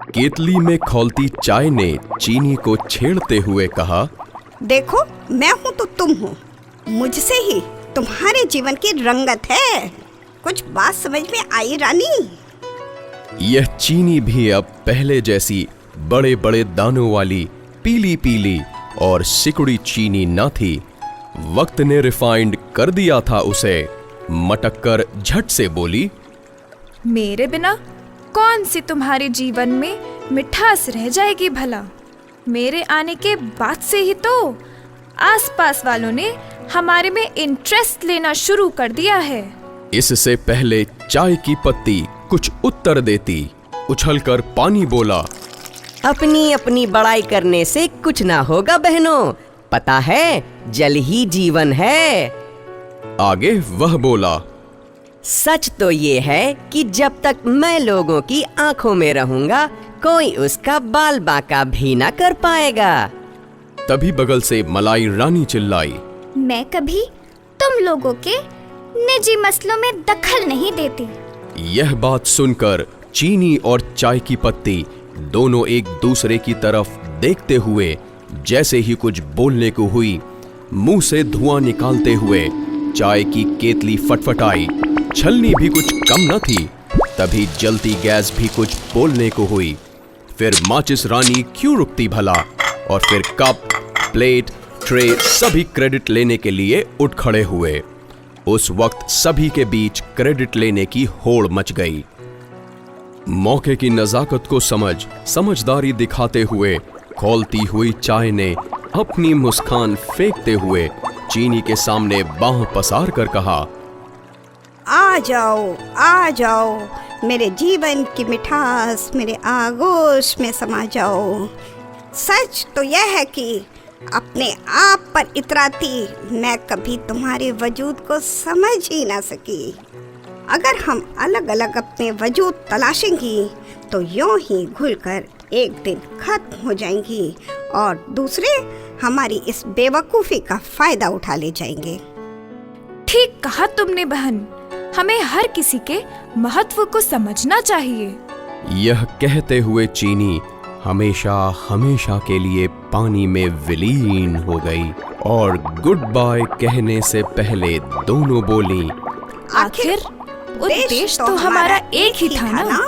केतली में खौलती चाय ने चीनी को छेड़ते हुए कहा, देखो, मैं हूँ तो तुम हो, मुझसे ही तुम्हारे जीवन की रंगत है। कुछ बात समझ में आई रानी? यह चीनी भी अब पहले जैसी बड़े बड़े दानों वाली पीली पीली और सिकुड़ी चीनी न थी। वक्त ने रिफाइंड कर दिया था उसे। मटक कर झट से बोली, मेरे बिना कौन सी तुम्हारे जीवन में मिठास रह जाएगी भला? मेरे आने के बाद से ही तो आसपास वालों ने हमारे में इंटरेस्ट लेना शुरू कर दिया है। इससे पहले चाय की पत्ती कुछ उत्तर देती, उछलकर पानी बोला, अपनी अपनी बड़ाई करने से कुछ ना होगा बहनों, पता है जल ही जीवन है। आगे वह बोला, सच तो ये है कि जब तक मैं लोगों की आंखों में रहूंगा, कोई उसका बाल बांका भी ना कर पाएगा। तभी बगल से मलाई रानी चिल्लाई, मैं कभी तुम लोगों के निजी मसलों में दखल नहीं देती। यह बात सुनकर चीनी और चाय की पत्ती दोनों एक दूसरे की तरफ देखते हुए जैसे ही कुछ बोलने को हुई, मुंह से धुआं निकालते हुए चाय की केतली फटफटाई। छलनी भी कुछ कम न थी। तभी जलती गैस भी कुछ बोलने को हुई। फिर माचिस रानी क्यों रुकती भला? और फिर कप, प्लेट, ट्रे सभी क्रेडिट लेने के लिए उठ खड़े हुए। उस वक्त सभी के बीच क्रेडिट लेने की होड़ मच गई। मौके की नजाकत को समझदारी दिखाते हुए खौलती हुई चाय ने अपनी मुस्कान फेंकते हुए चीनी के सामने बाह पसार कर कहा, आ जाओ, मेरे जीवन की मिठास मेरे आगोश में समा जाओ। सच तो यह है कि अपने आप पर इतराती मैं कभी तुम्हारे वजूद को समझ ही ना सकी। अगर हम अलग अलग अपने वजूद तलाशेंगी तो यूं ही घुलकर एक दिन खत्म हो जाएंगी और दूसरे हमारी इस बेवकूफ़ी का फायदा उठा ले जाएंगे। ठीक कहा तुमने बहन, हमें हर किसी के महत्व को समझना चाहिए। यह कहते हुए चीनी हमेशा हमेशा के लिए पानी में विलीन हो गई और गुड बाय कहने से पहले दोनों बोली, आखिर उद्देश्य तो हमारा एक ही था ना।